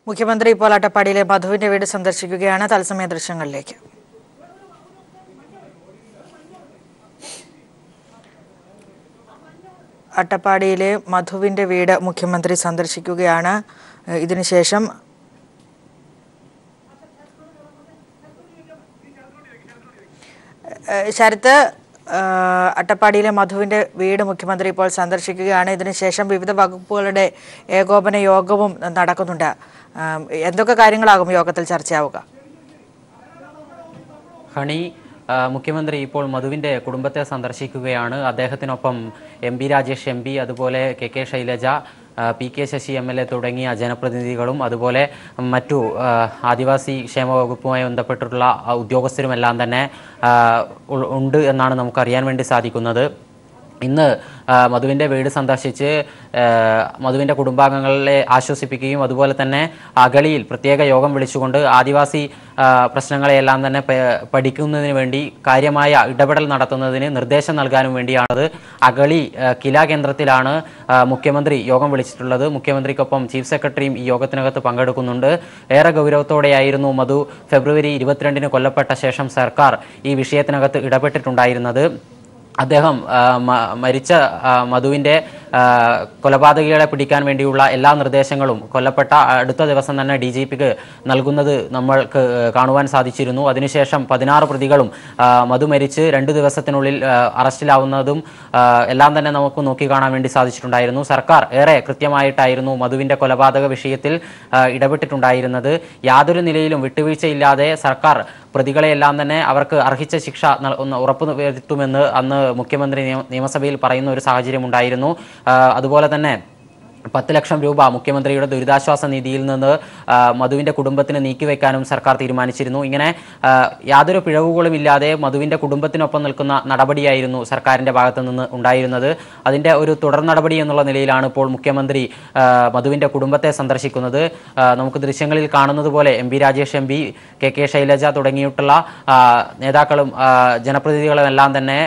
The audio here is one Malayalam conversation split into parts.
മുഖ്യമന്ത്രി ഇപ്പോൾ അട്ടപ്പാടിയിലെ മധുവിന്റെ വീട് സന്ദർശിക്കുകയാണ്. തത്സമയ ദൃശ്യങ്ങളിലേക്ക്. അട്ടപ്പാടിയിലെ മധുവിന്റെ വീട് മുഖ്യമന്ത്രി സന്ദർശിക്കുകയാണ്. ഇതിനുശേഷം ശരത്ത്, അട്ടപ്പാടിയിലെ മധുവിന്റെ വീട് മുഖ്യമന്ത്രി ഇപ്പോൾ സന്ദർശിക്കുകയാണ്. ഇതിനുശേഷം വിവിധ വകുപ്പുകളുടെ ഏകോപന യോഗവും നടക്കുന്നുണ്ട്. എന്തൊക്കെ കാര്യങ്ങളാകും യോഗത്തിൽ ചർച്ചയാവുക? ഹണി, മുഖ്യമന്ത്രി ഇപ്പോൾ മധുവിൻ്റെ കുടുംബത്തെ സന്ദർശിക്കുകയാണ്. അദ്ദേഹത്തിനൊപ്പം MP രാജേഷ് MP, അതുപോലെ KK Shailaja, PK Sasi MLA തുടങ്ങിയ ജനപ്രതിനിധികളും അതുപോലെ മറ്റു ആദിവാസി ക്ഷേമ വകുപ്പുമായി ബന്ധപ്പെട്ടിട്ടുള്ള ഉദ്യോഗസ്ഥരുമെല്ലാം തന്നെ ഉണ്ട് എന്നാണ് നമുക്കറിയാൻ വേണ്ടി സാധിക്കുന്നത്. ഇന്ന് മധുവിൻ്റെ വീട് സന്ദർശിച്ച് മധുവിൻ്റെ കുടുംബാംഗങ്ങളെ ആശ്വസിപ്പിക്കുകയും അതുപോലെ തന്നെ അഗളിയിൽ പ്രത്യേക യോഗം വിളിച്ചുകൊണ്ട് ആദിവാസി പ്രശ്നങ്ങളെയെല്ലാം തന്നെ പഠിക്കുന്നതിന് വേണ്ടി കാര്യമായ ഇടപെടൽ നടത്തുന്നതിന് നിർദ്ദേശം നൽകാനും വേണ്ടിയാണത്. അഗളി കില കേന്ദ്രത്തിലാണ് മുഖ്യമന്ത്രി യോഗം വിളിച്ചിട്ടുള്ളത്. മുഖ്യമന്ത്രിക്കൊപ്പം ചീഫ് സെക്രട്ടറിയും ഈ യോഗത്തിനകത്ത് പങ്കെടുക്കുന്നുണ്ട്. ഏറെ ഗൗരവത്തോടെയായിരുന്നു മധു ഫെബ്രുവരി 22-ന് കൊല്ലപ്പെട്ട ശേഷം സർക്കാർ ഈ വിഷയത്തിനകത്ത് ഇടപെട്ടിട്ടുണ്ടായിരുന്നത്. അദ്ദേഹം മരിച്ച മധുവിൻ്റെ കൊലപാതകികളെ പിടിക്കാൻ വേണ്ടിയുള്ള എല്ലാ നിർദ്ദേശങ്ങളും കൊല്ലപ്പെട്ട അടുത്ത ദിവസം തന്നെ DGPക്ക് നൽകുന്നത് നമ്മൾക്ക് കാണുവാൻ സാധിച്ചിരുന്നു. അതിനുശേഷം 16 പ്രതികളും മധു മരിച്ച് 2 ദിവസത്തിനുള്ളിൽ അറസ്റ്റിലാവുന്നതും എല്ലാം തന്നെ നമുക്ക് നോക്കിക്കാണാൻ വേണ്ടി സാധിച്ചിട്ടുണ്ടായിരുന്നു. സർക്കാർ ഏറെ കൃത്യമായിട്ടായിരുന്നു മധുവിൻ്റെ കൊലപാതക വിഷയത്തിൽ ഇടപെട്ടിട്ടുണ്ടായിരുന്നത്. യാതൊരു നിലയിലും വിട്ടുവീഴ്ചയില്ലാതെ സർക്കാർ പ്രതികളെയെല്ലാം തന്നെ അവർക്ക് അർഹിച്ച ശിക്ഷ ഉറപ്പുവരുത്തുമെന്ന് അന്ന് മുഖ്യമന്ത്രി നിയമസഭയിൽ പറയുന്ന ഒരു സാഹചര്യം ഉണ്ടായിരുന്നു. അതുപോലെ തന്നെ 10 ലക്ഷം രൂപ മുഖ്യമന്ത്രിയുടെ ദുരിതാശ്വാസ നിധിയിൽ നിന്ന് മധുവിൻ്റെ കുടുംബത്തിന് നീക്കിവെക്കാനും സർക്കാർ തീരുമാനിച്ചിരുന്നു. ഇങ്ങനെ യാതൊരു പിഴവുകളും ഇല്ലാതെ മധുവിൻ്റെ കുടുംബത്തിനൊപ്പം നിൽക്കുന്ന നടപടിയായിരുന്നു സർക്കാരിൻ്റെ ഭാഗത്തു നിന്ന് ഉണ്ടായിരുന്നത്. അതിൻ്റെ ഒരു തുടർ നടപടി എന്നുള്ള നിലയിലാണ് ഇപ്പോൾ മുഖ്യമന്ത്രി മധുവിൻ്റെ കുടുംബത്തെ സന്ദർശിക്കുന്നത്. നമുക്ക് ദൃശ്യങ്ങളിൽ കാണുന്നത് പോലെ MP Rajesh MP, KK Shailaja തുടങ്ങിയിട്ടുള്ള നേതാക്കളും ജനപ്രതിനിധികളും എല്ലാം തന്നെ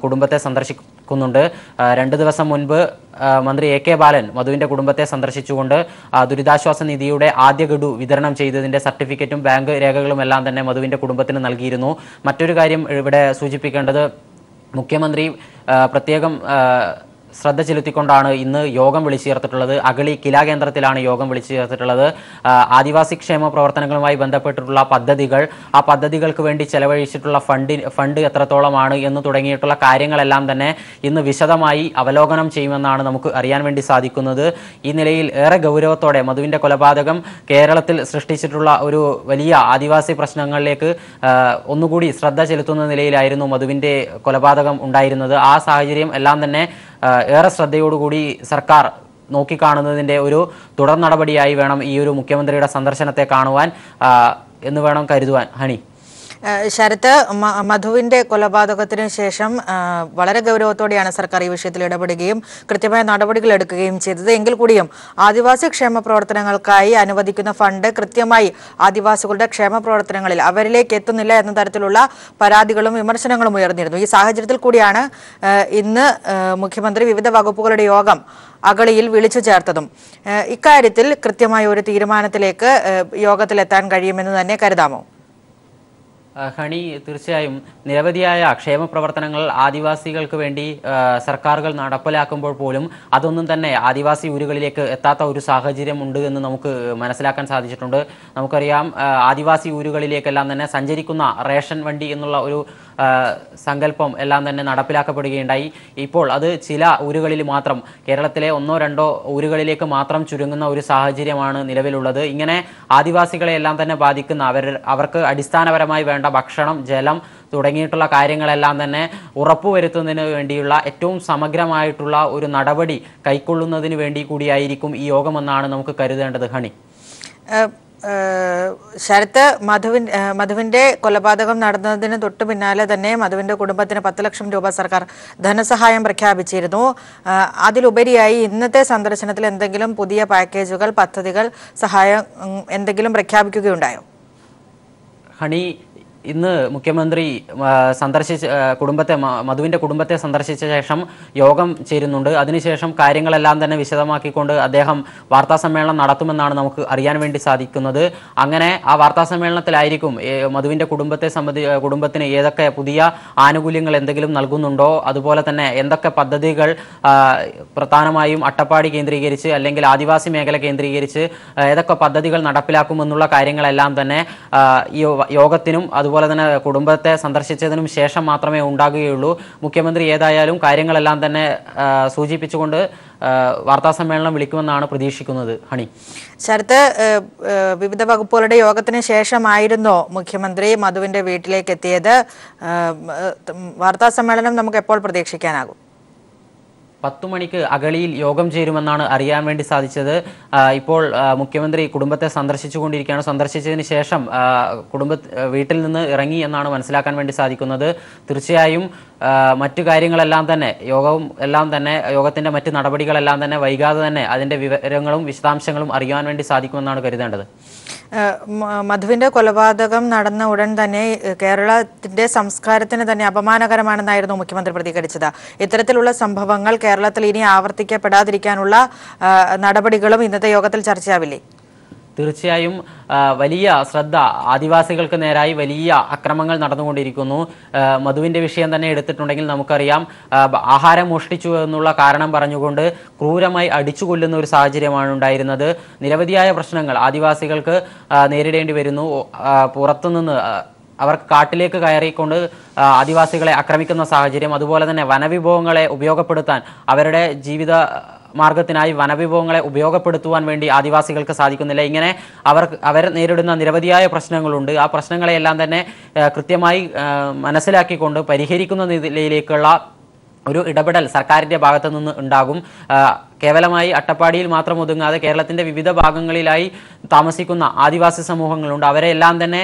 കുടുംബത്തെ സന്ദർശിക്കുന്നുണ്ട്. 2 ദിവസം മുൻപ് മന്ത്രി AK ബാലൻ മധുവിൻ്റെ കുടുംബത്തെ സന്ദർശിച്ചുകൊണ്ട് ദുരിതാശ്വാസ നിധിയുടെ ആദ്യ ഗഡു വിതരണം ചെയ്തതിൻ്റെ സർട്ടിഫിക്കറ്റും ബാങ്ക് രേഖകളും എല്ലാം തന്നെ മധുവിൻ്റെ കുടുംബത്തിന് നൽകിയിരുന്നു. മറ്റൊരു കാര്യം ഇവിടെ സൂചിപ്പിക്കേണ്ടത്, മുഖ്യമന്ത്രി പ്രത്യേകം ശ്രദ്ധ ചെലുത്തിക്കൊണ്ടാണ് ഇന്ന് യോഗം വിളിച്ചു ചേർത്തിട്ടുള്ളത്. അഗളി കില കേന്ദ്രത്തിലാണ് യോഗം വിളിച്ചു ചേർത്തിട്ടുള്ളത്. ആദിവാസി ക്ഷേമ പ്രവർത്തനങ്ങളുമായി ബന്ധപ്പെട്ടിട്ടുള്ള പദ്ധതികൾ, ആ പദ്ധതികൾക്ക് വേണ്ടി ചെലവഴിച്ചിട്ടുള്ള ഫണ്ട് എത്രത്തോളമാണ് എന്ന് തുടങ്ങിയിട്ടുള്ള കാര്യങ്ങളെല്ലാം തന്നെ ഇന്ന് വിശദമായി അവലോകനം ചെയ്യുമെന്നാണ് നമുക്ക് അറിയാൻ വേണ്ടി സാധിക്കുന്നത്. ഈ നിലയിൽ ഏറെ ഗൗരവത്തോടെ മധുവിൻ്റെ കൊലപാതകം കേരളത്തിൽ സൃഷ്ടിച്ചിട്ടുള്ള ഒരു വലിയ ആദിവാസി പ്രശ്നങ്ങളിലേക്ക് ഒന്നുകൂടി ശ്രദ്ധ ചെലുത്തുന്ന നിലയിലായിരുന്നു മധുവിൻ്റെ കൊലപാതകം ഉണ്ടായിരുന്നത്. ആ സാഹചര്യം എല്ലാം തന്നെ ഏറെ ശ്രദ്ധയോടുകൂടി സർക്കാർ നോക്കിക്കാണുന്നതിൻ്റെ ഒരു തുടർ നടപടിയായി വേണം ഈ ഒരു മുഖ്യമന്ത്രിയുടെ സന്ദർശനത്തെ കാണുവാൻ എന്ന് വേണം കരുതുവാൻ. ഹണി, ശരത്ത്, മധുവിന്റെ കൊലപാതകത്തിന് ശേഷം വളരെ ഗൗരവത്തോടെയാണ് സർക്കാർ ഈ വിഷയത്തിൽ ഇടപെടുകയും കൃത്യമായ നടപടികൾ എടുക്കുകയും ചെയ്തത്. എങ്കിൽ കൂടിയും ആദിവാസി ക്ഷേമ പ്രവർത്തനങ്ങൾക്കായി അനുവദിക്കുന്ന ഫണ്ട് കൃത്യമായി ആദിവാസികളുടെ ക്ഷേമ പ്രവർത്തനങ്ങളിൽ അവരിലേക്ക് എത്തുന്നില്ല എന്ന തരത്തിലുള്ള പരാതികളും വിമർശനങ്ങളും ഉയർന്നിരുന്നു. ഈ സാഹചര്യത്തിൽ കൂടിയാണ് ഇന്ന് മുഖ്യമന്ത്രി വിവിധ വകുപ്പുകളുടെ യോഗം അഗളിയിൽ വിളിച്ചു ചേർത്തതും. ഇക്കാര്യത്തിൽ കൃത്യമായ ഒരു തീരുമാനത്തിലേക്ക് യോഗത്തിലെത്താൻ കഴിയുമെന്ന് തന്നെ കരുതാമോ? ഹണി, തീർച്ചയായും നിരവധിയായ ക്ഷേമ പ്രവർത്തനങ്ങൾ ആദിവാസികൾക്ക് വേണ്ടി സർക്കാരുകൾ നടപ്പിലാക്കുമ്പോൾ പോലും അതൊന്നും തന്നെ ആദിവാസി ഊരുകളിലേക്ക് എത്താത്ത ഒരു സാഹചര്യം ഉണ്ട് എന്ന് നമുക്ക് മനസ്സിലാക്കാൻ സാധിച്ചിട്ടുണ്ട്. നമുക്കറിയാം, ആദിവാസി ഊരുകളിലേക്കെല്ലാം തന്നെ സഞ്ചരിക്കുന്ന റേഷൻ വണ്ടി എന്നുള്ള ഒരു സങ്കല്പം എല്ലാം തന്നെ നടപ്പിലാക്കപ്പെടുകയുണ്ടായി. ഇപ്പോൾ അത് ചില ഊരുകളിൽ മാത്രം, കേരളത്തിലെ 1-2 ഊരുകളിലേക്ക് മാത്രം ചുരുങ്ങുന്ന ഒരു സാഹചര്യമാണ് നിലവിലുള്ളത്. ഇങ്ങനെ ആദിവാസികളെ എല്ലാം തന്നെ ബാധിക്കുന്ന അവർക്ക് അടിസ്ഥാനപരമായി വേണ്ട ഭക്ഷണം, ജലം തുടങ്ങിയിട്ടുള്ള കാര്യങ്ങളെല്ലാം തന്നെ ഉറപ്പുവരുത്തുന്നതിന് വേണ്ടിയുള്ള ഏറ്റവും സമഗ്രമായിട്ടുള്ള ഒരു നടപടി കൈക്കൊള്ളുന്നതിന് വേണ്ടി കൂടിയായിരിക്കും ഈ യോഗമെന്നാണ് നമുക്ക് കരുതേണ്ടത്. ഹണി, ശരത്ത്, മധുവിന്റെ കൊലപാതകം നടന്നതിന് തൊട്ടു പിന്നാലെ തന്നെ മധുവിന്റെ കുടുംബത്തിന് 10 ലക്ഷം രൂപ സർക്കാർ ധനസഹായം പ്രഖ്യാപിച്ചിരുന്നു. അതിലുപരിയായി ഇന്നത്തെ സന്ദർശനത്തിൽ എന്തെങ്കിലും പുതിയ പാക്കേജുകൾ, പദ്ധതികൾ, സഹായം എന്തെങ്കിലും പ്രഖ്യാപിക്കുകയുണ്ടായോ? ഹണി, ഇന്ന് മുഖ്യമന്ത്രി കുടുംബത്തെ മധുവിൻ്റെ കുടുംബത്തെ സന്ദർശിച്ച ശേഷം യോഗം ചേരുന്നുണ്ട്. അതിനുശേഷം കാര്യങ്ങളെല്ലാം തന്നെ വിശദമാക്കിക്കൊണ്ട് അദ്ദേഹം വാർത്താസമ്മേളനം നടത്തുമെന്നാണ് നമുക്ക് അറിയാൻ വേണ്ടി സാധിക്കുന്നത്. അങ്ങനെ ആ വാർത്താസമ്മേളനത്തിലായിരിക്കും മധുവിൻ്റെ കുടുംബത്തിന് ഏതൊക്കെ പുതിയ ആനുകൂല്യങ്ങൾ എന്തെങ്കിലും നൽകുന്നുണ്ടോ, അതുപോലെ തന്നെ എന്തൊക്കെ പദ്ധതികൾ പ്രധാനമായും അട്ടപ്പാടി കേന്ദ്രീകരിച്ച് അല്ലെങ്കിൽ ആദിവാസി മേഖല കേന്ദ്രീകരിച്ച് ഏതൊക്കെ പദ്ധതികൾ നടപ്പിലാക്കുമെന്നുള്ള കാര്യങ്ങളെല്ലാം തന്നെ ഈ യോഗത്തിനും അതുപോലെ തന്നെ കുടുംബത്തെ സന്ദർശിച്ചതിനും ശേഷം മാത്രമേ ഉണ്ടാകുകയുള്ളൂ. മുഖ്യമന്ത്രി ഏതായാലും കാര്യങ്ങളെല്ലാം തന്നെ സൂചിപ്പിച്ചുകൊണ്ട് വാർത്താസമ്മേളനം വിളിക്കുമെന്നാണ് പ്രതീക്ഷിക്കുന്നത്. ഹണി, ശരത്ത്, വിവിധ വകുപ്പുകളുടെ യോഗത്തിന് ശേഷമായിരുന്നോ മുഖ്യമന്ത്രി മധുവിന്റെ വീട്ടിലേക്ക് എത്തിയത്? വാർത്താസമ്മേളനം നമുക്ക് എപ്പോൾ പ്രതീക്ഷിക്കാനാകും? 10 മണിക്ക് അഗളിയിൽ യോഗം ചേരുമെന്നാണ് അറിയാൻ വേണ്ടി സാധിച്ചത്. ഇപ്പോൾ മുഖ്യമന്ത്രി കുടുംബത്തെ സന്ദർശിച്ചുകൊണ്ടിരിക്കുകയാണ്. സന്ദർശിച്ചതിന് ശേഷം വീട്ടിൽ നിന്ന് ഇറങ്ങി എന്നാണ് മനസ്സിലാക്കാൻ വേണ്ടി സാധിക്കുന്നത്. തീർച്ചയായും മറ്റു കാര്യങ്ങളെല്ലാം തന്നെ യോഗത്തിൻ്റെ മറ്റ് നടപടികളെല്ലാം തന്നെ വൈകാതെ തന്നെ അതിൻ്റെ വിവരങ്ങളും വിശദാംശങ്ങളും അറിയാൻ വേണ്ടി സാധിക്കുമെന്നാണ് കരുതേണ്ടത്. മധുവിന്റെ കൊലപാതകം നടന്ന ഉടൻ തന്നെ കേരളത്തിന്റെ സംസ്കാരത്തിന് തന്നെ അപമാനകരമാണെന്നായിരുന്നു മുഖ്യമന്ത്രി പ്രതികരിച്ചത്. ഇത്തരത്തിലുള്ള സംഭവങ്ങൾ കേരളത്തിൽ ഇനി ആവർത്തിക്കപ്പെടാതിരിക്കാനുള്ള നടപടികളും ഇന്നത്തെ യോഗത്തിൽ ചർച്ചയാവില്ലേ? തീർച്ചയായും വലിയ ശ്രദ്ധ ആദിവാസികൾക്ക് നേരായി വലിയ അക്രമങ്ങൾ നടന്നുകൊണ്ടിരിക്കുന്നു. മധുവിൻ്റെ വിഷയം തന്നെ എടുത്തിട്ടുണ്ടെങ്കിൽ നമുക്കറിയാം, ആഹാരം മോഷ്ടിച്ചു എന്നുള്ള കാരണം പറഞ്ഞുകൊണ്ട് ക്രൂരമായി അടിച്ചു കൊല്ലുന്ന ഒരു സാഹചര്യമാണ് ഉണ്ടായിരുന്നത്. നിരവധിയായ പ്രശ്നങ്ങൾ ആദിവാസികൾക്ക് നേരിടേണ്ടി വരുന്നു. പുറത്തുനിന്ന് അവർക്ക് കാട്ടിലേക്ക് കയറിക്കൊണ്ട് ആദിവാസികളെ ആക്രമിക്കുന്ന സാഹചര്യം, അതുപോലെ തന്നെ വനവിഭവങ്ങളെ ഉപയോഗപ്പെടുത്താൻ അവരുടെ ജീവിത മാർഗത്തിനായി വനവിഭവങ്ങളെ ഉപയോഗപ്പെടുത്തുവാൻ വേണ്ടി ആദിവാസികൾക്ക് സാധിക്കുന്നില്ല. ഇങ്ങനെ അവർ നേരിടുന്ന നിരവധിയായ പ്രശ്നങ്ങളുണ്ട്. ആ പ്രശ്നങ്ങളെയെല്ലാം തന്നെ കൃത്യമായി മനസ്സിലാക്കിക്കൊണ്ട് പരിഹരിക്കുന്ന നിലയിലേക്കുള്ള ഒരു ഇടപെടൽ സർക്കാരിൻ്റെ ഭാഗത്തു നിന്ന് ഉണ്ടാകും. കേവലമായി അട്ടപ്പാടിയിൽ മാത്രം ഒതുങ്ങാതെ കേരളത്തിൻ്റെ വിവിധ ഭാഗങ്ങളിലായി താമസിക്കുന്ന ആദിവാസി സമൂഹങ്ങളുണ്ട്. അവരെല്ലാം തന്നെ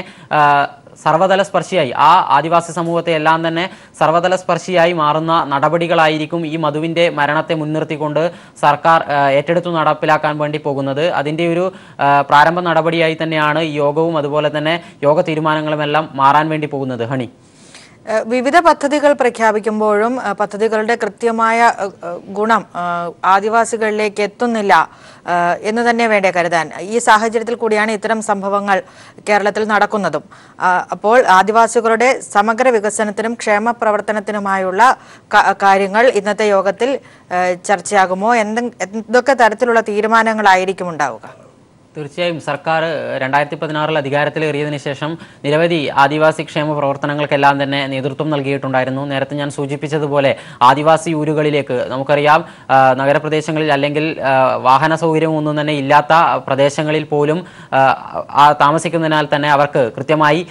സർവതല സ്പർശിയായി, ആ ആദിവാസി സമൂഹത്തെ എല്ലാം തന്നെ സർവതല സ്പർശിയായി മാറുന്ന നടപടികളായിരിക്കും ഈ മധുവിൻ്റെ മരണത്തെ മുൻനിർത്തിക്കൊണ്ട് സർക്കാർ ഏറ്റെടുത്തു നടപ്പിലാക്കാൻ വേണ്ടി പോകുന്നത്. അതിൻ്റെ ഒരു പ്രാരംഭ നടപടിയായി തന്നെയാണ് ഈ യോഗവും അതുപോലെ തന്നെ യോഗ തീരുമാനങ്ങളുമെല്ലാം മാറാൻ വേണ്ടി പോകുന്നത്. ഹണി, വിവിധ പദ്ധതികൾ പ്രഖ്യാപിക്കുമ്പോഴും പദ്ധതികളുടെ കൃത്യമായ ഗുണം ആദിവാസികളിലേക്ക് എത്തുന്നില്ല എന്ന് തന്നെ വേണ്ടേ കരുതാൻ. ഈ സാഹചര്യത്തിൽ കൂടിയാണ് ഇത്തരം സംഭവങ്ങൾ കേരളത്തിൽ നടക്കുന്നതും. അപ്പോൾ ആദിവാസികളുടെ സമഗ്ര വികസനത്തിനും ക്ഷേമ പ്രവർത്തനത്തിനുമായുള്ള കാര്യങ്ങൾ ഇന്നത്തെ യോഗത്തിൽ ചർച്ചയാകുമോ? എന്തൊക്കെ തരത്തിലുള്ള തീരുമാനങ്ങളായിരിക്കും ഉണ്ടാവുക? തീർച്ചയായും സർക്കാർ 2016 അധികാരത്തിലേറിയതിനു ശേഷം നിരവധി ആദിവാസി ക്ഷേമ പ്രവർത്തനങ്ങൾക്കെല്ലാം തന്നെ നേതൃത്വം നൽകിയിട്ടുണ്ടായിരുന്നു. നേരത്തെ ഞാൻ സൂചിപ്പിച്ചതുപോലെ ആദിവാസി ഊരുകളിലേക്ക്, നമുക്കറിയാം നഗരപ്രദേശങ്ങളിൽ അല്ലെങ്കിൽ വാഹന സൗകര്യമൊന്നും തന്നെ ഇല്ലാത്ത പ്രദേശങ്ങളിൽ പോലും താമസിക്കുന്നതിനാൽ തന്നെ അവർക്ക് കൃത്യമായി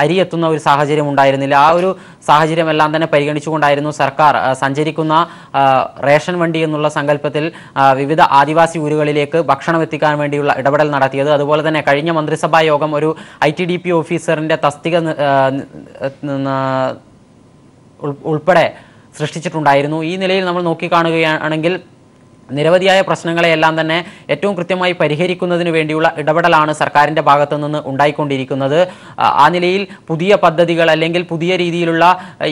അരി എത്തുന്ന ഒരു സാഹചര്യം ഉണ്ടായിരുന്നില്ല. ആ ഒരു സാഹചര്യമെല്ലാം തന്നെ പരിഗണിച്ചുകൊണ്ടായിരുന്നു സർക്കാർ സഞ്ചരിക്കുന്ന റേഷൻ വണ്ടി എന്നുള്ള സങ്കല്പത്തിൽ വിവിധ ആദിവാസി ഊരുകളിലേക്ക് ഭക്ഷണം എത്തിക്കാൻ വേണ്ടിയുള്ള ഇടപെടൽ നടത്തിയത്. അതുപോലെ തന്നെ കഴിഞ്ഞ മന്ത്രിസഭാ യോഗം ഒരു ITDP ഓഫീസറിൻ്റെ തസ്തിക ഉൾപ്പെടെ സൃഷ്ടിച്ചിട്ടുണ്ടായിരുന്നു. ഈ നിലയിൽ നമ്മൾ നോക്കിക്കാണുകയാണെങ്കിൽ നിരവധിയായ പ്രശ്നങ്ങളെയെല്ലാം തന്നെ ഏറ്റവും കൃത്യമായി പരിഹരിക്കുന്നതിന് വേണ്ടിയുള്ള ഇടപെടലാണ് സർക്കാരിൻ്റെ ഭാഗത്തു നിന്ന് ഉണ്ടായിക്കൊണ്ടിരിക്കുന്നത്. ആ നിലയിൽ പുതിയ പദ്ധതികൾ അല്ലെങ്കിൽ പുതിയ രീതിയിലുള്ള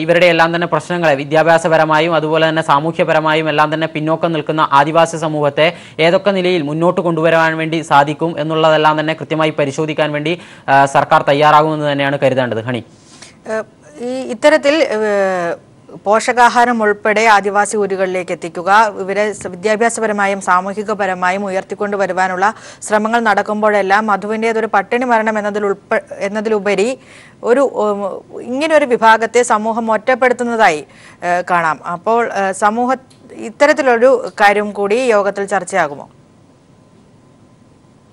ഇവരുടെ എല്ലാം തന്നെ പ്രശ്നങ്ങളെ വിദ്യാഭ്യാസപരമായും അതുപോലെ തന്നെ സാമൂഹ്യപരമായും എല്ലാം തന്നെ പിന്നോക്കം നിൽക്കുന്ന ആദിവാസി സമൂഹത്തെ ഏതൊക്കെ നിലയിൽ മുന്നോട്ട് കൊണ്ടുവരാൻ വേണ്ടി സാധിക്കും എന്നുള്ളതെല്ലാം തന്നെ കൃത്യമായി പരിശോധിക്കാൻ വേണ്ടി സർക്കാർ തയ്യാറാകുമെന്ന് തന്നെയാണ് കരുതേണ്ടത്. ഹണി, ഇത്തരത്തിൽ പോഷകാഹാരം ഉൾപ്പെടെ ആദിവാസി ഊരുകളിലേക്ക് എത്തിക്കുക, ഇവരെ വിദ്യാഭ്യാസപരമായും സാമൂഹികപരമായും ഉയർത്തിക്കൊണ്ടുവരുവാനുള്ള ശ്രമങ്ങൾ നടക്കുമ്പോഴെല്ലാം മധുവിൻ്റേതൊരു പട്ടിണി മരണം എന്നതിലുപരി ഇങ്ങനെയൊരു വിഭാഗത്തെ സമൂഹം ഒറ്റപ്പെടുത്തുന്നതായി കാണാം. അപ്പോൾ ഇത്തരത്തിലൊരു കാര്യം കൂടി യോഗത്തിൽ ചർച്ചയാകുമോ?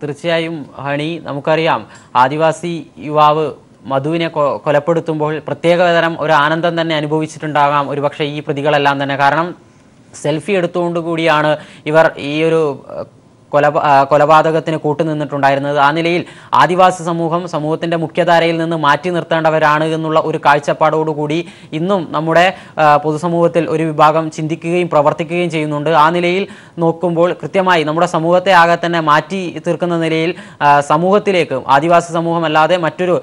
തീർച്ചയായും ഹണി, നമുക്കറിയാം ആദിവാസി യുവാവ് മധുവിനെ കൊലപ്പെടുത്തുമ്പോൾ പ്രത്യേകതരം ഒരു ആനന്ദം തന്നെ അനുഭവിച്ചിട്ടുണ്ടാകാം ഒരുപക്ഷെ ഈ പ്രതികളെല്ലാം തന്നെ. കാരണം സെൽഫി എടുത്തുകൊണ്ട് കൂടിയാണ് ഇവർ ഈ ഒരു കൊലപാതകത്തിന് കൂട്ടുനിന്നിട്ടുണ്ടായിരുന്നത്. ആ നിലയിൽ ആദിവാസി സമൂഹത്തിന്റെ മുഖ്യധാരയിൽ നിന്ന് മാറ്റി നിർത്തേണ്ടവരാണ് എന്നുള്ള ഒരു കാഴ്ചപ്പാടോടുകൂടി ഇന്നും നമ്മുടെ പൊതുസമൂഹത്തിൽ ഒരു വിഭാഗം ചിന്തിക്കുകയും പ്രവർത്തിക്കുകയും ചെയ്യുന്നുണ്ട്. ആ നിലയിൽ നോക്കുമ്പോൾ കൃത്യമായി നമ്മുടെ സമൂഹത്തെ ആകെ തന്നെ മാറ്റി തീർക്കുന്ന നിലയിൽ സമൂഹത്തിലേക്ക് ആദിവാസി സമൂഹമല്ലാതെ മറ്റൊരു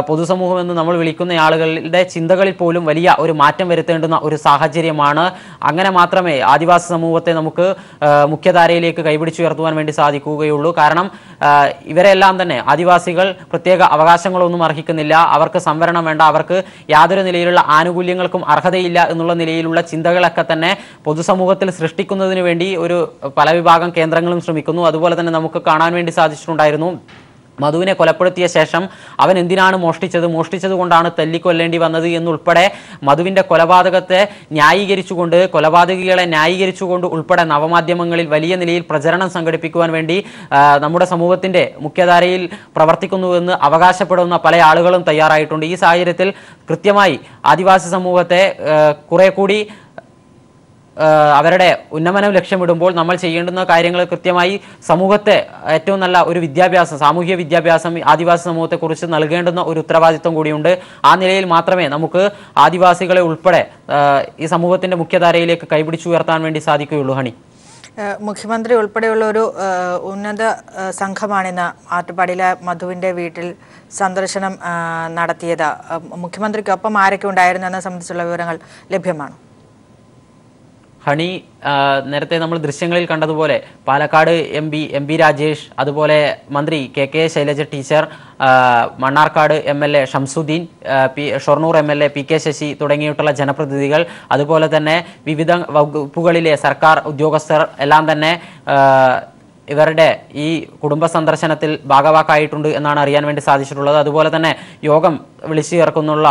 പൊതുസമൂഹം എന്ന് നമ്മൾ വിളിക്കുന്ന ആളുകളുടെ ചിന്തകളിൽ പോലും വലിയ ഒരു മാറ്റം വരുത്തേണ്ടുന്ന ഒരു സാഹചര്യമാണ്. അങ്ങനെ മാത്രമേ ആദിവാസി സമൂഹത്തെ നമുക്ക് മുഖ്യധാരയിലേക്ക് കൈപിടിച്ചുയർത്തുവാൻ വേണ്ടി സാധിക്കുകയുള്ളൂ. കാരണം ഇവരെല്ലാം തന്നെ ആദിവാസികൾ പ്രത്യേക അവകാശങ്ങളൊന്നും അർഹിക്കുന്നില്ല, അവർക്ക് സംവരണം വേണ്ട, അവർക്ക് യാതൊരു നിലയിലുള്ള ആനുകൂല്യങ്ങൾക്കും അർഹതയില്ല എന്നുള്ള നിലയിലുള്ള ചിന്തകളൊക്കെ തന്നെ പൊതുസമൂഹത്തിൽ സൃഷ്ടിക്കുന്നതിന് വേണ്ടി പല വിഭാഗം കേന്ദ്രങ്ങളും ശ്രമിക്കുന്നു. അതുപോലെ തന്നെ നമുക്ക് കാണാൻ വേണ്ടി സാധിച്ചിട്ടുണ്ടായിരുന്നു, മധുവിനെ കൊലപ്പെടുത്തിയ ശേഷം അവൻ എന്തിനാണ് മോഷ്ടിച്ചത് കൊണ്ടാണ് തല്ലിക്കൊല്ലേണ്ടി വന്നത് എന്നുൾപ്പെടെ മധുവിൻ്റെ കൊലപാതകത്തെ ന്യായീകരിച്ചുകൊണ്ട്, കൊലപാതകികളെ ന്യായീകരിച്ചുകൊണ്ട് ഉൾപ്പെടെ നവമാധ്യമങ്ങളിൽ വലിയ നിലയിൽ പ്രചരണം സംഘടിപ്പിക്കുവാൻ വേണ്ടി നമ്മുടെ സമൂഹത്തിൻ്റെ മുഖ്യധാരയിൽ പ്രവർത്തിക്കുന്നുവെന്ന് അവകാശപ്പെടുന്ന പല ആളുകളും തയ്യാറായിട്ടുണ്ട്. ഈ സാഹചര്യത്തിൽ കൃത്യമായി ആദിവാസി സമൂഹത്തെ കുറെ കൂടി അവരുടെ ഉന്നമനം ലക്ഷ്യമിടുമ്പോൾ നമ്മൾ ചെയ്യേണ്ടുന്ന കാര്യങ്ങൾ കൃത്യമായി സമൂഹത്തെ ഏറ്റവും നല്ല ഒരു വിദ്യാഭ്യാസം, സാമൂഹിക വിദ്യാഭ്യാസം ആദിവാസി സമൂഹത്തെക്കുറിച്ച് നൽകേണ്ടുന്ന ഒരു ഉത്തരവാദിത്വം കൂടിയുണ്ട്. ആ നിലയിൽ മാത്രമേ നമുക്ക് ആദിവാസികളെ ഉൾപ്പെടെ ഈ സമൂഹത്തിൻ്റെ മുഖ്യധാരയിലേക്ക് കൈപിടിച്ചുയർത്താൻ വേണ്ടി സാധിക്കുകയുള്ളൂ. ഹണി, മുഖ്യമന്ത്രി ഉൾപ്പെടെയുള്ള ഒരു ഉന്നത സംഘമാണിന്ന് ആറ്റുപാടിയിലെ മധുവിൻ്റെ വീട്ടിൽ സന്ദർശനം നടത്തിയത്. മുഖ്യമന്ത്രിക്കൊപ്പം ആരൊക്കെ ഉണ്ടായിരുന്നു എന്നെ സംബന്ധിച്ചുള്ള വിവരങ്ങൾ ലഭ്യമാണ്? ഹണി, നേരത്തെ നമ്മൾ ദൃശ്യങ്ങളിൽ കണ്ടതുപോലെ പാലക്കാട് എം പി രാജേഷ്, അതുപോലെ മന്ത്രി K Shailaja teacher, Mannarkkad MLA Shamsuddin, Shoranur MLA PK Sasi തുടങ്ങിയിട്ടുള്ള ജനപ്രതിനിധികൾ, അതുപോലെ തന്നെ വിവിധ വകുപ്പുകളിലെ സർക്കാർ ഉദ്യോഗസ്ഥർ എല്ലാം തന്നെ ഇവരുടെ ഈ കുടുംബ സന്ദർശനത്തിൽ ഭാഗവാക്കായിട്ടുണ്ട് എന്നാണ് അറിയാൻ വേണ്ടി സാധിച്ചിട്ടുള്ളത്. അതുപോലെ തന്നെ യോഗം വിളിച്ചു ചേർക്കുന്നുള്ള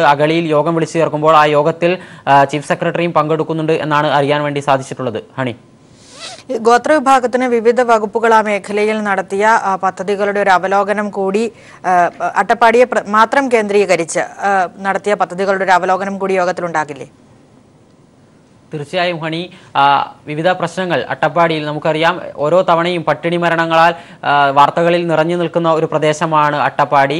അഗളിയിൽ യോഗം വിളിച്ചു ചേർക്കുമ്പോൾ ആ യോഗത്തിൽ ചീഫ് സെക്രട്ടറിയും പങ്കെടുക്കുന്നുണ്ട് എന്നാണ് അറിയാൻ വേണ്ടി സാധിച്ചിട്ടുള്ളത്. ഹണി, ഗോത്രവിഭാഗത്തിന് വിവിധ വകുപ്പുകൾ ആ മേഖലയിൽ നടത്തിയ പദ്ധതികളുടെ ഒരു അവലോകനം കൂടി, അട്ടപ്പാടിയെ മാത്രം കേന്ദ്രീകരിച്ച് നടത്തിയ പദ്ധതികളുടെ ഒരു അവലോകനം കൂടി യോഗത്തിലുണ്ടാകില്ലേ? തീർച്ചയായും ഹണി, വിവിധ പ്രശ്നങ്ങൾ അട്ടപ്പാടിയിൽ നമുക്കറിയാം. ഓരോ തവണയും പട്ടിണി മരണങ്ങളാൽ വാർത്തകളിൽ നിറഞ്ഞു നിൽക്കുന്ന ഒരു പ്രദേശമാണ് അട്ടപ്പാടി.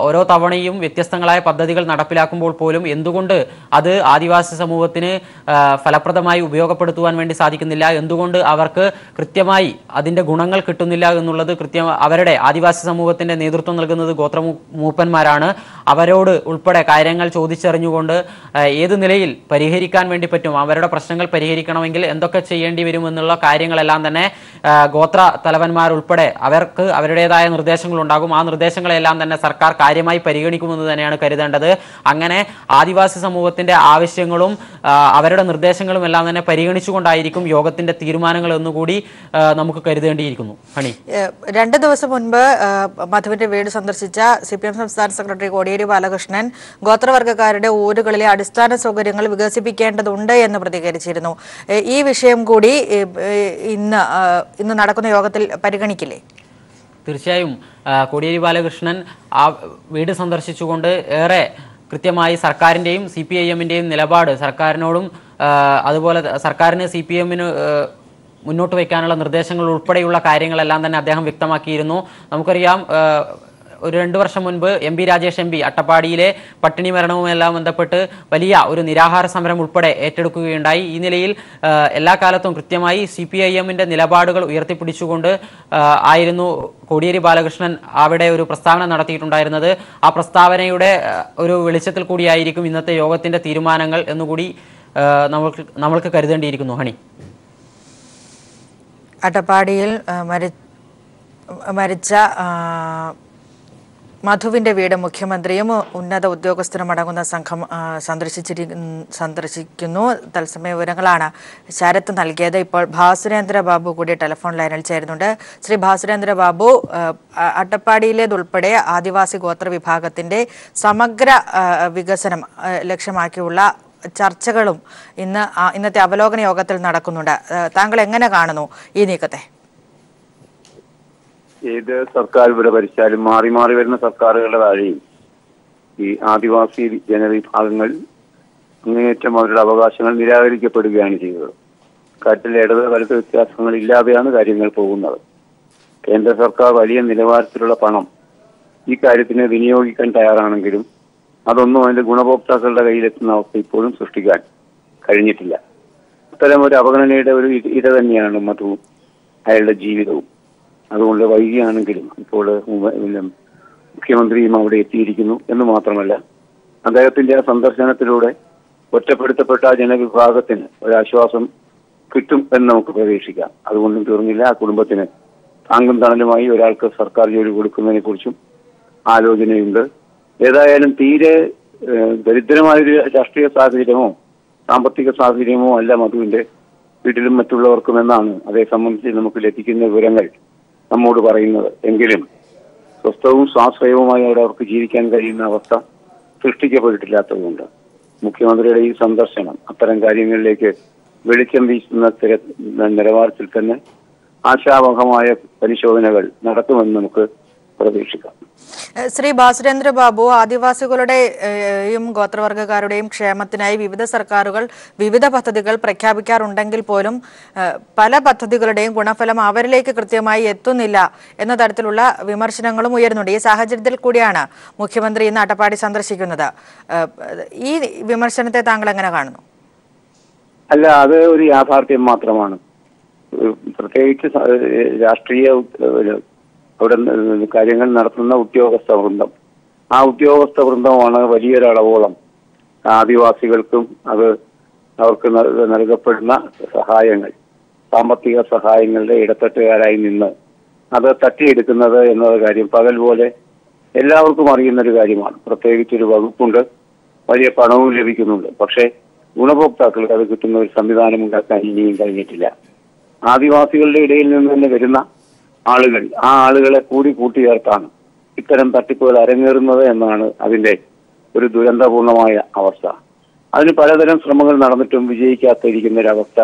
ഓരോ തവണയും വ്യത്യസ്തങ്ങളായ പദ്ധതികൾ നടപ്പിലാക്കുമ്പോൾ പോലും എന്തുകൊണ്ട് അത് ആദിവാസി സമൂഹത്തിന് ഫലപ്രദമായി ഉപയോഗപ്പെടുത്തുവാൻ വേണ്ടി സാധിക്കുന്നില്ല, എന്തുകൊണ്ട് അവർക്ക് കൃത്യമായി അതിൻ്റെ ഗുണങ്ങൾ കിട്ടുന്നില്ല എന്നുള്ളത് അവരുടെ ആദിവാസി സമൂഹത്തിൻ്റെ നേതൃത്വം നൽകുന്നത് ഗോത്രമൂപ്പന്മാരാണ്. അവരോട് ഉൾപ്പെടെ കാര്യങ്ങൾ ചോദിച്ചറിഞ്ഞുകൊണ്ട് ഏത് നിലയിൽ പരിഹരിക്കാൻ വേണ്ടി പറ്റും, അവരുടെ പ്രശ്നങ്ങൾ പരിഹരിക്കണമെങ്കിൽ എന്തൊക്കെ ചെയ്യേണ്ടി വരുമെന്നുള്ള കാര്യങ്ങളെല്ലാം തന്നെ ഗോത്ര തലവന്മാരുൾപ്പെടെ അവർക്ക് അവരുടേതായ നിർദ്ദേശങ്ങളുണ്ടാകും. ആ നിർദ്ദേശങ്ങളെല്ലാം തന്നെ സർക്കാർ കാര്യമായി പരിഗണിക്കുമെന്ന് തന്നെയാണ് കരുതേണ്ടത്. അങ്ങനെ ആദിവാസി സമൂഹത്തിന്റെ ആവശ്യങ്ങളും അവരുടെ നിർദ്ദേശങ്ങളും എല്ലാം തന്നെ പരിഗണിച്ചുകൊണ്ടായിരിക്കും യോഗത്തിന്റെ തീരുമാനങ്ങൾ എന്നുകൂടി നമുക്ക് കരുതേണ്ടിയിരിക്കുന്നു. ഹണി, 2 ദിവസം മുൻപ് മധുവിന്റെ വീട് സന്ദർശിച്ച CPM സംസ്ഥാന സെക്രട്ടറി കോടിയേരി ബാലകൃഷ്ണൻ ഗോത്രവർഗ്ഗക്കാരുടെ ഊരുകളിലെ അടിസ്ഥാന സൗകര്യങ്ങൾ വികസിപ്പിക്കേണ്ടതുണ്ട് എന്ന് പ്രതികരിച്ചിരുന്നു. ഈ വിഷയം കൂടി ഇന്ന് നടക്കുന്ന യോഗത്തിൽ പരിഗണിക്കില്ലേ? തീർച്ചയായും കോടിയേരി ബാലകൃഷ്ണൻ ആ വീട് സന്ദർശിച്ചുകൊണ്ട് ഏറെ കൃത്യമായി സർക്കാരിൻ്റെയും CPIM-ൻ്റെയും നിലപാട് സർക്കാരിനോടും അതുപോലെ സർക്കാരിന് CPM-ന് മുന്നോട്ട് വയ്ക്കാനുള്ള നിർദ്ദേശങ്ങൾ ഉൾപ്പെടെയുള്ള കാര്യങ്ങളെല്ലാം തന്നെ അദ്ദേഹം വ്യക്തമാക്കിയിരുന്നു. നമുക്കറിയാം, ഒരു 2 വർഷം മുൻപ് MP രാജേഷ് MP അട്ടപ്പാടിയിലെ പട്ടിണി മരണവുമെല്ലാം ബന്ധപ്പെട്ട് വലിയ ഒരു നിരാഹാര സമരം ഉൾപ്പെടെ ഏറ്റെടുക്കുകയുണ്ടായി. ഈ നിലയിൽ എല്ലാ കാലത്തും കൃത്യമായി CPIM-ൻ്റെ നിലപാടുകൾ ഉയർത്തിപ്പിടിച്ചുകൊണ്ട് ആയിരുന്നു കോടിയേരി ബാലകൃഷ്ണൻ അവിടെ ഒരു പ്രസ്താവന നടത്തിയിട്ടുണ്ടായിരുന്നത്. ആ പ്രസ്താവനയുടെ ഒരു വെളിച്ചത്തിൽ കൂടിയായിരിക്കും ഇന്നത്തെ യോഗത്തിൻ്റെ തീരുമാനങ്ങൾ എന്നുകൂടി നമ്മൾക്ക് കരുതേണ്ടിയിരിക്കുന്നു. ഹണി, അട്ടപ്പാടിയിൽ മരിച്ച മധുവിന്റെ വീട് മുഖ്യമന്ത്രിയും ഉന്നത ഉദ്യോഗസ്ഥരും അടങ്ങുന്ന സംഘം സന്ദർശിക്കുന്നു. തത്സമയ വിവരങ്ങളാണ് ശരത്ത് നൽകിയത്. ഇപ്പോൾ ഭാസുരേന്ദ്ര ബാബു കൂടി ടെലിഫോൺ ലൈനിൽ ചേരുന്നുണ്ട്. ശ്രീ ഭാസുരേന്ദ്ര ബാബു, അട്ടപ്പാടിയിലേതുൾപ്പെടെ ആദിവാസി ഗോത്ര വിഭാഗത്തിന്റെ സമഗ്ര വികസനം ലക്ഷ്യമാക്കിയുള്ള ചർച്ചകളും ഇന്നത്തെ അവലോകന യോഗത്തിൽ നടക്കുന്നുണ്ട്. താങ്കൾ എങ്ങനെ കാണുന്നു ഈ നീക്കത്തെ? ഏത് സർക്കാർ ഇവിടെ ഭരിച്ചാലും മാറി മാറി വരുന്ന സർക്കാരുകളുടെ താഴെയും ഈ ആദിവാസി ജനവിഭാഗങ്ങൾ അങ്ങേയറ്റം അവരുടെ അവകാശങ്ങൾ നിരാകരിക്കപ്പെടുകയാണ് ചെയ്തത്. കാര്യത്തിൽ ഇടത് വലത് വ്യത്യാസങ്ങൾ ഇല്ലാതെയാണ് കാര്യങ്ങൾ പോകുന്നത്. കേന്ദ്ര സർക്കാർ വലിയ നിലവാരത്തിലുള്ള പണം ഈ കാര്യത്തിന് വിനിയോഗിക്കാൻ തയ്യാറാണെങ്കിലും അതൊന്നും അതിന്റെ ഗുണഭോക്താക്കളുടെ കയ്യിലെത്തുന്ന അവസ്ഥ ഇപ്പോഴും സൃഷ്ടിക്കാൻ കഴിഞ്ഞിട്ടില്ല. അത്തരം ഒരു അവഗണനയുടെ ഒരു ഇര തന്നെയാണ് മധുവും അയാളുടെ ജീവിതവും. അതുകൊണ്ട് വൈകിയാണെങ്കിലും ഇപ്പോൾ മുഖ്യമന്ത്രിയും അവിടെ എത്തിയിരിക്കുന്നു എന്ന് മാത്രമല്ല, അദ്ദേഹത്തിന്റെ ആ സന്ദർശനത്തിലൂടെ ഒറ്റപ്പെടുത്തപ്പെട്ട ജനവിഭാഗത്തിന് ഒരാശ്വാസം കിട്ടും എന്ന് നമുക്ക് പ്രതീക്ഷിക്കാം. അതുകൊണ്ടും തീർന്നില്ല, ആ കുടുംബത്തിന് താങ്കും തണലുമായി ഒരാൾക്ക് സർക്കാർ ജോലി കൊടുക്കുന്നതിനെ കുറിച്ചും ആലോചനയുണ്ട്. ഏതായാലും തീരെ ദരിദ്രമായൊരു രാഷ്ട്രീയ സാഹചര്യമോ സാമ്പത്തിക സാഹചര്യമോ അല്ല മധുവിന്റെ വീട്ടിലും മറ്റുള്ളവർക്കും എന്നാണ് അതേ സംബന്ധിച്ച് നമുക്ക് ലഭിക്കുന്ന വിവരങ്ങൾ നമ്മോട് പറയുന്നത്. എങ്കിലും സ്വസ്ഥവും സ്വാശ്രയവുമായി അവിടെ അവർക്ക് ജീവിക്കാൻ കഴിയുന്ന അവസ്ഥ സൃഷ്ടിക്കപ്പെട്ടിട്ടില്ലാത്തതുകൊണ്ട് മുഖ്യമന്ത്രിയുടെ ഈ സന്ദർശനം അത്തരം കാര്യങ്ങളിലേക്ക് വെളിച്ചം വീശുന്ന നിലവാരത്തിൽ തന്നെ ആശാവഹമായ പരിശോധനകൾ നടത്തുമെന്ന് നമുക്ക് പ്രതീക്ഷിക്കാം. ശ്രീ ഭാസുരേന്ദ്ര ബാബു, ആദിവാസികളുടെയും ഗോത്രവർഗക്കാരുടെയും ക്ഷേമത്തിനായി വിവിധ സർക്കാരുകൾ വിവിധ പദ്ധതികൾ പ്രഖ്യാപിക്കാറുണ്ടെങ്കിൽ പോലും പല പദ്ധതികളുടെയും ഗുണഫലം അവരിലേക്ക് കൃത്യമായി എത്തുന്നില്ല എന്ന തരത്തിലുള്ള വിമർശനങ്ങളും ഉയരുന്നുണ്ട്. ഈ സാഹചര്യത്തിൽ കൂടിയാണ് മുഖ്യമന്ത്രി ഇന്ന് അട്ടപ്പാടി സന്ദർശിക്കുന്നത്. ഈ വിമർശനത്തെ താങ്കൾ എങ്ങനെ കാണുന്നു? അല്ല, അത് ഒരു യാഥാർത്ഥ്യം മാത്രമാണ്. പ്രത്യേകിച്ച് രാഷ്ട്രീയ അവിടെ കാര്യങ്ങൾ നടത്തുന്ന ഉദ്യോഗസ്ഥ വൃന്ദം, ആ ഉദ്യോഗസ്ഥ വൃന്ദമാണ് വലിയൊരളവോളം ആദിവാസികൾക്കും അവർക്ക് നൽകപ്പെടുന്ന സഹായങ്ങൾ, സാമ്പത്തിക സഹായങ്ങളുടെ ഇടത്തട്ടുകാരായി നിന്ന് അത് തട്ടിയെടുക്കുന്നത് എന്നത് കാര്യം പകൽ പോലെ എല്ലാവർക്കും അറിയുന്നൊരു കാര്യമാണ്. പ്രത്യേകിച്ചൊരു വകുപ്പുണ്ട്, വലിയ പണവും ലഭിക്കുന്നുണ്ട്. പക്ഷേ ഗുണഭോക്താക്കൾക്ക് അത് കിട്ടുന്ന ഒരു സംവിധാനം ഉണ്ടാക്കാൻ ഇനിയും കഴിഞ്ഞിട്ടില്ല. ആദിവാസികളുടെ ഇടയിൽ നിന്ന് തന്നെ വരുന്ന ആളുകൾ, ആ ആളുകളെ കൂട്ടിച്ചേർത്താണ് ഇത്തരം തട്ടിപ്പുകൾ അരങ്ങേറുന്നത് എന്നാണ് അതിന്റെ ഒരു ദുരന്തപൂർണമായ അവസ്ഥ. അതിന് പലതരം ശ്രമങ്ങൾ നടന്നിട്ടും വിജയിക്കാത്തിരിക്കുന്ന ഒരവസ്ഥ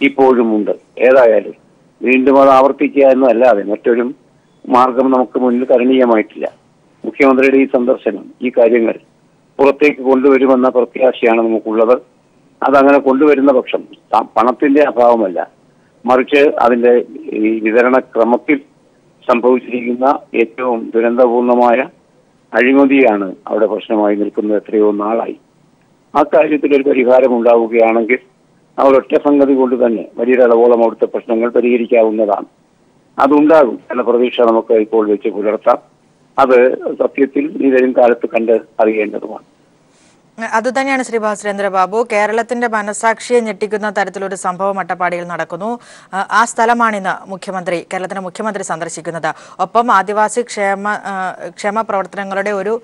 ഇപ്പോഴും ഉണ്ട്. ഏതായാലും വീണ്ടും അത് ആവർത്തിക്കുക എന്നല്ലാതെ മറ്റൊരു മാർഗം നമുക്ക് മുന്നിൽ കരണീയമായിട്ടില്ല. മുഖ്യമന്ത്രിയുടെ ഈ സന്ദർശനം ഈ കാര്യങ്ങൾ പുറത്തേക്ക് കൊണ്ടുവരുമെന്ന പ്രത്യാശയാണ് നമുക്കുള്ളത്. അതങ്ങനെ കൊണ്ടുവരുന്ന പക്ഷം പണത്തിന്റെ അഭാവമല്ല, മറിച്ച് അതിന്റെ ഈ വിതരണ ക്രമത്തിൽ സംഭവിച്ചിരിക്കുന്ന ഏറ്റവും ദുരന്തപൂർണമായ അഴിമതിയാണ് അവിടെ പ്രശ്നമായി നിൽക്കുന്നത് എത്രയോ നാളായി. ആ കാര്യത്തിൽ ഒരു പരിഹാരം ഉണ്ടാവുകയാണെങ്കിൽ അവരൊറ്റ സംഗതി കൊണ്ട് തന്നെ വലിയൊരളവോളം അവിടുത്തെ പ്രശ്നങ്ങൾ പരിഹരിക്കാവുന്നതാണ്. അതുണ്ടാകും എന്ന പ്രതീക്ഷ നമുക്ക് ഇപ്പോൾ വെച്ച് പുലർത്താം. അത് സത്യത്തിൽ ഈ വരും കാലത്ത് കണ്ട് അറിയേണ്ടതുമാണ്. അതുതന്നെയാണ് ശ്രീ ഭാസുരേന്ദ്ര ബാബു. കേരളത്തിന്റെ മനസാക്ഷിയെ ഞെട്ടിക്കുന്ന തരത്തിലൊരു സംഭവം അട്ടപ്പാടിയിൽ നടക്കുന്നു. ആ സ്ഥലമാണിന്ന് കേരളത്തിന്റെ മുഖ്യമന്ത്രി സന്ദർശിക്കുന്നത്. ഒപ്പം ആദിവാസി ക്ഷേമ പ്രവർത്തനങ്ങളുടെ ഒരു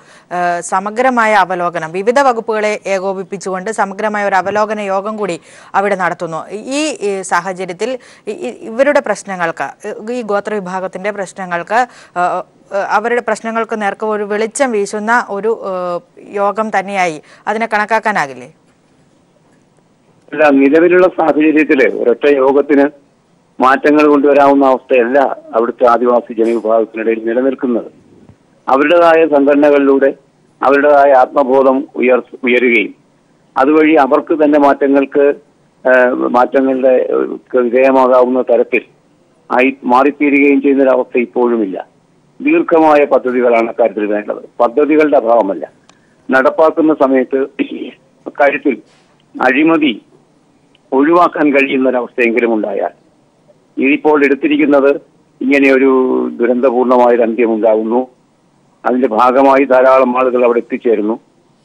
സമഗ്രമായ അവലോകനം, വിവിധ വകുപ്പുകളെ ഏകോപിപ്പിച്ചുകൊണ്ട് സമഗ്രമായ ഒരു അവലോകന യോഗം കൂടി അവിടെ നടത്തുന്നു. ഈ സാഹചര്യത്തിൽ ഇവരുടെ പ്രശ്നങ്ങൾക്ക്, ഈ ഗോത്രവിഭാഗത്തിന്റെ പ്രശ്നങ്ങൾക്ക്, അവരുടെ പ്രശ്നങ്ങൾക്ക് നേർക്ക് ഒരു വെളിച്ചം വീശുന്ന ഒരു യോഗം തന്നെയായി അതിനെ കണക്കാക്കാനാകില്ലേ? അല്ല, നിലവിലുള്ള സാഹചര്യത്തില് ഒരൊറ്റ യോഗത്തിന് മാറ്റങ്ങൾ കൊണ്ടുവരാവുന്ന അവസ്ഥയല്ല അവിടുത്തെ ആദിവാസി ജനവിഭാഗത്തിനിടയിൽ നിലനിൽക്കുന്നത്. അവരുടേതായ സംഘടനകളിലൂടെ അവരുടേതായ ആത്മബോധം ഉയരുകയും അതുവഴി അവർക്ക് തന്നെ മാറ്റങ്ങളുടെ വിധേയമാകാവുന്ന തരത്തിൽ മാറിത്തീരുകയും ചെയ്യുന്നൊരവസ്ഥ ഇപ്പോഴുമില്ല. ദീർഘമായ പദ്ധതികളാണ് അക്കാര്യത്തിൽ വേണ്ടത്. പദ്ധതികളുടെ അഭാവമല്ല. നടപ്പാക്കുന്ന സമയത്ത് അക്കാര്യത്തിൽ അഴിമതി ഒഴിവാക്കാൻ കഴിയുന്ന ഒരവസ്ഥയെങ്കിലും ഉണ്ടായാൽ, ഇതിപ്പോൾ എടുത്തിരിക്കുന്നത് ഇങ്ങനെയൊരു ദുരന്തപൂർണമായൊരു അന്ത്യമുണ്ടാകുന്നു. അതിന്റെ ഭാഗമായി ധാരാളം ആളുകൾ അവിടെ എത്തിച്ചേരുന്നു.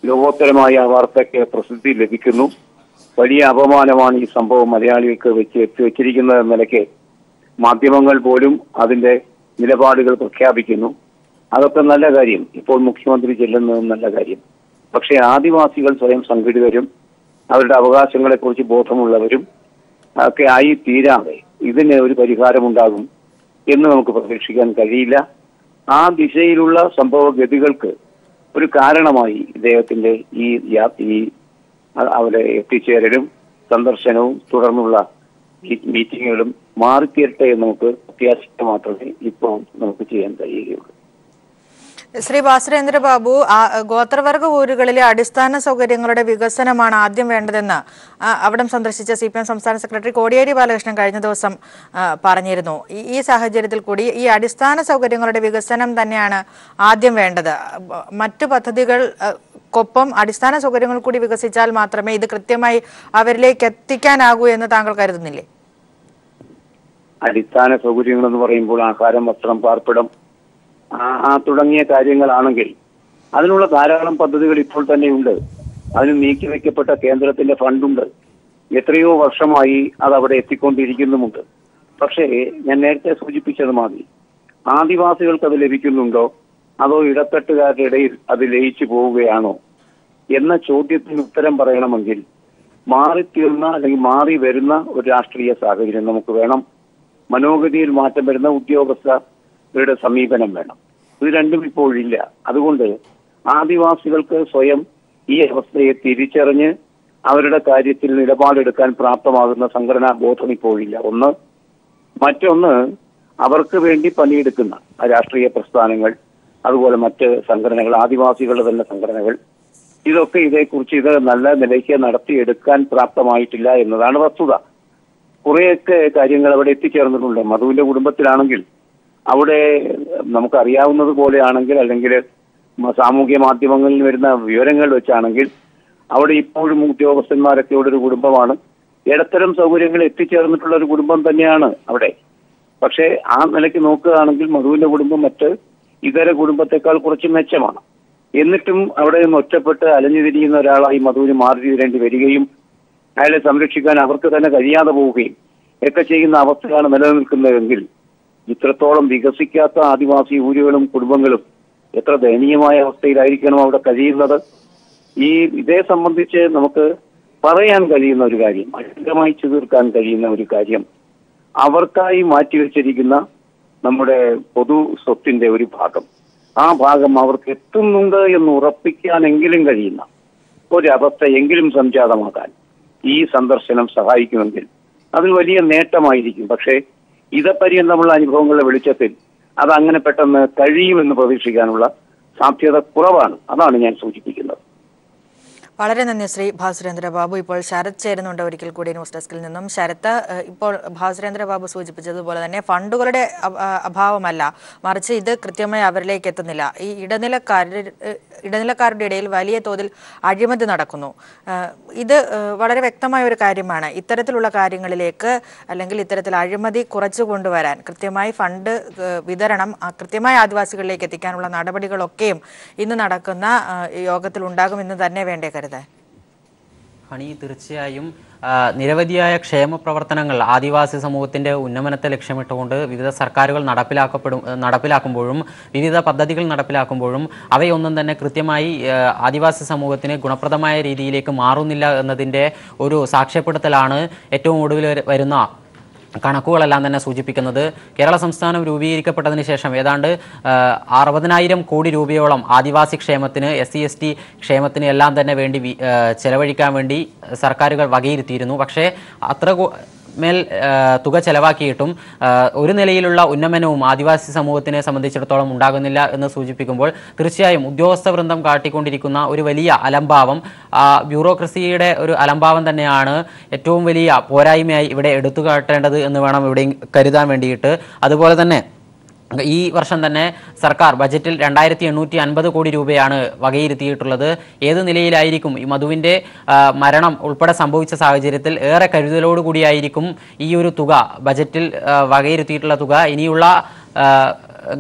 ലോകോത്തരമായ ആ വാർത്തയ്ക്ക് പ്രസിദ്ധി ലഭിക്കുന്നു. വലിയ അപമാനമാണ് ഈ സംഭവം മലയാളികൾക്ക് വെച്ചിരിക്കുന്നത് എന്ന നിലയ്ക്ക് മാധ്യമങ്ങൾ പോലും അതിന്റെ നിലപാടുകൾ പ്രഖ്യാപിക്കുന്നു. അതൊക്കെ നല്ല കാര്യം. ഇപ്പോൾ മുഖ്യമന്ത്രി ചെല്ലുന്നതും നല്ല കാര്യം. പക്ഷേ ആദിവാസികൾ സ്വയം സംഘടിതരും അവരുടെ അവകാശങ്ങളെക്കുറിച്ച് ബോധമുള്ളവരും ഒക്കെ ആയി തീരാതെ ഇതിന് ഒരു പരിഹാരമുണ്ടാകും എന്ന് നമുക്ക് പ്രതീക്ഷിക്കാൻ കഴിയില്ല. ആ ദിശയിലുള്ള സംഭവഗതികൾക്ക് ഒരു കാരണമായി ഇദ്ദേഹത്തിന്റെ ഈ അവരെ എത്തിച്ചേരലും സന്ദർശനവും തുടർന്നുള്ള മീറ്റിങ്ങുകളും മാറിത്തീരട്ടെ എന്ന് നമുക്ക് അത്യാവശ്യം മാത്രമേ ഇപ്പോൾ നമുക്ക് ചെയ്യാൻ കഴിയുകയുള്ളൂ. ശ്രീ ഭാസുരേന്ദ്ര ബാബു, ഗോത്രവർഗ ഊരുകളിലെ അടിസ്ഥാന സൗകര്യങ്ങളുടെ വികസനമാണ് ആദ്യം വേണ്ടതെന്ന് അവിടം സന്ദർശിച്ച CPM സംസ്ഥാന സെക്രട്ടറി കോടിയേരി ബാലകൃഷ്ണൻ കഴിഞ്ഞ ദിവസം പറഞ്ഞിരുന്നു. ഈ സാഹചര്യത്തിൽ കൂടി ഈ അടിസ്ഥാന സൗകര്യങ്ങളുടെ വികസനം തന്നെയാണ് ആദ്യം വേണ്ടത്. മറ്റു പദ്ധതികൾക്കൊപ്പം അടിസ്ഥാന സൗകര്യങ്ങൾ കൂടി വികസിച്ചാൽ മാത്രമേ ഇത് കൃത്യമായി അവരിലേക്ക് എത്തിക്കാനാകൂ എന്ന് താങ്കൾ കരുതുന്നില്ലേ? അടിസ്ഥാന സൗകര്യങ്ങൾ എന്ന് പറയുമ്പോൾ ആഹാരം, വസ്ത്രം, പാർപ്പിടം തുടങ്ങിയ കാര്യങ്ങളാണെങ്കിൽ അതിനുള്ള ധാരാളം പദ്ധതികൾ ഇപ്പോൾ തന്നെയുണ്ട്. അതിന് നീക്കിവെക്കപ്പെട്ട കേന്ദ്രത്തിന്റെ ഫണ്ടുണ്ട്. എത്രയോ വർഷമായി അത് അവിടെ എത്തിക്കൊണ്ടിരിക്കുന്നുമുണ്ട്. പക്ഷേ ഞാൻ നേരത്തെ സൂചിപ്പിച്ചത് മാതിരി ആദിവാസികൾക്ക് അത് ലഭിക്കുന്നുണ്ടോ അതോ ഇടത്തട്ടുകാരുടെ ഇടയിൽ അത് ലയിച്ചു പോവുകയാണോ എന്ന ചോദ്യത്തിന് ഉത്തരം പറയണമെങ്കിൽ മാറിത്തീർന്ന അല്ലെങ്കിൽ മാറി വരുന്ന ഒരു രാഷ്ട്രീയ സാഹചര്യം നമുക്ക് വേണം. മനോഗതിയിൽ മാറ്റം വരുന്ന ഉദ്യോഗസ്ഥരുടെ സമീപനം വേണം. ഇത് രണ്ടും ഇപ്പോഴില്ല. അതുകൊണ്ട് ആദിവാസികൾക്ക് സ്വയം ഈ അവസ്ഥയെ തിരിച്ചറിഞ്ഞ് അവരുടെ കാര്യത്തിൽ നിലപാടെടുക്കാൻ പ്രാപ്തമാകുന്ന സംഘടനാ ബോധം ഇപ്പോഴില്ല. മറ്റൊന്ന് അവർക്ക് വേണ്ടി പണിയെടുക്കുന്ന രാഷ്ട്രീയ പ്രസ്ഥാനങ്ങൾ, അതുപോലെ മറ്റ് സംഘടനകൾ, ആദിവാസികളുടെ തന്നെ സംഘടനകൾ, ഇതൊക്കെ ഇതേക്കുറിച്ച് ഇത് നല്ല നിലയ്ക്ക് നടത്തിയെടുക്കാൻ പ്രാപ്തമായിട്ടില്ല എന്നതാണ് വസ്തുത. കുറേയൊക്കെ കാര്യങ്ങൾ അവിടെ എത്തിച്ചേർന്നിട്ടുണ്ട്. മധുവിന്റെ കുടുംബത്തിലാണെങ്കിൽ അവിടെ നമുക്കറിയാവുന്നത് പോലെയാണെങ്കിൽ, അല്ലെങ്കിൽ സാമൂഹ്യ മാധ്യമങ്ങളിൽ വരുന്ന വിവരങ്ങൾ വെച്ചാണെങ്കിൽ അവിടെ ഇപ്പോഴും ഉദ്യോഗസ്ഥന്മാരൊക്കെ ഉള്ളൊരു കുടുംബമാണ്. ഇടത്തരം സൗകര്യങ്ങൾ എത്തിച്ചേർന്നിട്ടുള്ള ഒരു കുടുംബം തന്നെയാണ് അവിടെ. പക്ഷേ ആ നിലയ്ക്ക് നോക്കുകയാണെങ്കിൽ മധുവിന്റെ കുടുംബം മറ്റ് ഇതര കുടുംബത്തെക്കാൾ കുറച്ച് മെച്ചമാണ്. എന്നിട്ടും അവിടെ നിന്ന് ഒറ്റപ്പെട്ട് അലഞ്ഞു തിരിയുന്ന ഒരാളായി മധുവിന് മാറി തീരേണ്ടി വരികയും അയാളെ സംരക്ഷിക്കാൻ അവർക്ക് തന്നെ കഴിയാതെ പോവുകയും ഒക്കെ ചെയ്യുന്ന അവസ്ഥയാണ് നിലനിൽക്കുന്നതെങ്കിൽ ഇത്രത്തോളം വികസിക്കാത്ത ആദിവാസി ഊരുകളും കുടുംബങ്ങളും എത്ര ദയനീയമായ അവസ്ഥയിലായിരിക്കണം അവിടെ കഴിയുന്നത്. ഇതേ സംബന്ധിച്ച് നമുക്ക് പറയാൻ കഴിയുന്ന ഒരു കാര്യം, അധികമായി തീർക്കാൻ കഴിയുന്ന ഒരു കാര്യം, അവർക്കായി മാറ്റിവെച്ചിരിക്കുന്ന നമ്മുടെ പൊതു സ്വത്തിന്റെ ഒരു ഭാഗം, ആ ഭാഗം അവർക്ക് എത്തുന്നുണ്ട് എന്ന് ഉറപ്പിക്കാനെങ്കിലും കഴിയുന്ന ഒരവസ്ഥയെങ്കിലും സംജാതമാക്കാൻ ഈ സന്ദർശനം സഹായിക്കുമെങ്കിൽ അതിൽ വലിയ നേട്ടമായിരിക്കും. പക്ഷേ ഇതപര്യന്തമുള്ള അനുഭവങ്ങളുടെ വെളിച്ചത്തിൽ അത് അങ്ങനെ പെട്ടെന്ന് കഴിയുമെന്ന് പ്രതീക്ഷിക്കാനുള്ള സാധ്യത കുറവാണ്. അതാണ് ഞാൻ സൂചിപ്പിക്കുന്നത്. വളരെ നന്ദി ശ്രീ ഭാസുരേന്ദ്ര ബാബു. ഇപ്പോൾ ശരത് ചേരുന്നുണ്ട് ഒരിക്കൽ കൂടി ന്യൂസ് ഡെസ്കിൽ നിന്നും. ശരത്ത്, ഇപ്പോൾ ഭാസുരേന്ദ്ര ബാബു സൂചിപ്പിച്ചതുപോലെ തന്നെ ഫണ്ടുകളുടെ അഭാവമല്ല, മറിച്ച് ഇത് കൃത്യമായി അവരിലേക്ക് എത്തുന്നില്ല. ഈ ഇടനിലക്കാരുടെ ഇടയിൽ വലിയ തോതിൽ അഴിമതി നടക്കുന്നു. ഇത് വളരെ വ്യക്തമായ ഒരു കാര്യമാണ്. ഇത്തരത്തിലുള്ള കാര്യങ്ങളിലേക്ക് അല്ലെങ്കിൽ ഇത്തരത്തിൽ അഴിമതി കുറച്ചു കൊണ്ടുവരാൻ കൃത്യമായി ഫണ്ട് വിതരണം കൃത്യമായി ആദിവാസികളിലേക്ക് എത്തിക്കാനുള്ള നടപടികളൊക്കെയും ഇന്ന് നടക്കുന്ന യോഗത്തിൽ ഉണ്ടാകുമെന്ന് തന്നെ വേണ്ടേ കരുതാൻ? ഹണി, തീർച്ചയായും നിരവധിയായ ക്ഷേമ പ്രവർത്തനങ്ങൾ ആദിവാസി സമൂഹത്തിന്റെ ഉന്നമനത്തെ ലക്ഷ്യമിട്ടുകൊണ്ട് വിവിധ സർക്കാരുകൾ നടപ്പിലാക്കുമ്പോഴും വിവിധ പദ്ധതികൾ നടപ്പിലാക്കുമ്പോഴും അവയൊന്നും തന്നെ കൃത്യമായി ആദിവാസി സമൂഹത്തിന് ഗുണപ്രദമായ രീതിയിലേക്ക് മാറുന്നില്ല എന്നതിൻ്റെ ഒരു സാക്ഷ്യപ്പെടുത്തലാണ് ഏറ്റവും ഒടുവിൽ വരുന്ന കണക്കുകളെല്ലാം തന്നെ സൂചിപ്പിക്കുന്നത്. കേരള സംസ്ഥാനം രൂപീകരിക്കപ്പെട്ടതിന് ശേഷം ഏതാണ്ട് 60,000 കോടി രൂപയോളം ആദിവാസി ക്ഷേമത്തിന്, SC/ST ക്ഷേമത്തിന് എല്ലാം തന്നെ വേണ്ടി ചെലവഴിക്കാൻ വേണ്ടി സർക്കാരുകൾ വകയിരുത്തിയിരുന്നു. പക്ഷേ അത്ര മേൽ തുക ചെലവാക്കിയിട്ടും ഒരു നിലയിലുള്ള ഉന്നമനവും ആദിവാസി സമൂഹത്തിനെ സംബന്ധിച്ചിടത്തോളം ഉണ്ടാകുന്നില്ല എന്ന് സൂചിപ്പിക്കുമ്പോൾ തീർച്ചയായും ഉദ്യോഗസ്ഥ വൃന്ദം കാട്ടിക്കൊണ്ടിരിക്കുന്ന ഒരു വലിയ അലംഭാവം, ബ്യൂറോക്രസിയുടെ ഒരു അലംഭാവം തന്നെയാണ് ഏറ്റവും വലിയ പോരായ്മയായി ഇവിടെ എടുത്തു കാട്ടേണ്ടത് എന്ന് വേണം ഇവിടെ കരുതാൻ വേണ്ടിയിട്ട്. അതുപോലെ തന്നെ ഈ വർഷം തന്നെ സർക്കാർ ബജറ്റിൽ 2,850 കോടി രൂപയാണ് വകയിരുത്തിയിട്ടുള്ളത്. ഏത് നിലയിലായിരിക്കും ഈ മധുവിൻ്റെ മരണം ഉൾപ്പെടെ സംഭവിച്ച സാഹചര്യത്തിൽ ഏറെ കരുതലോടുകൂടിയായിരിക്കും ഈ ഒരു തുക, ബജറ്റിൽ വകയിരുത്തിയിട്ടുള്ള തുക ഇനിയുള്ള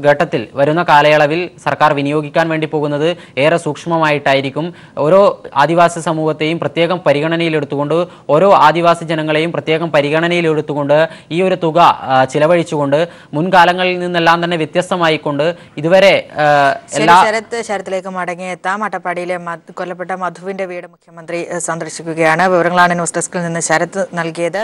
ഘട്ടത്തിൽ വരുന്ന കാലയളവിൽ സർക്കാർ വിനിയോഗിക്കാൻ വേണ്ടി പോകുന്നത് ഏറെ സൂക്ഷ്മമായിട്ടായിരിക്കും. ഓരോ ആദിവാസി സമൂഹത്തെയും പ്രത്യേകം പരിഗണനയിലെടുത്തുകൊണ്ട്, ഓരോ ആദിവാസി ജനങ്ങളെയും പ്രത്യേകം പരിഗണനയിലെടുത്തുകൊണ്ട് ഈ ഒരു തുക ചിലവഴിച്ചുകൊണ്ട് മുൻകാലങ്ങളിൽ നിന്നെല്ലാം തന്നെ വ്യത്യസ്തമായിക്കൊണ്ട് ഇതുവരെ ശരത്തിലേക്ക് മടങ്ങിയെത്താം. അട്ടപ്പാടിയിലെ കൊല്ലപ്പെട്ട മധുവിന്റെ വീട് മുഖ്യമന്ത്രി സന്ദർശിക്കുകയാണ്. വിവരങ്ങളാണ് ന്യൂസ് ഡെസ്കിൽ നിന്ന് ശരത്ത് നൽകിയത്.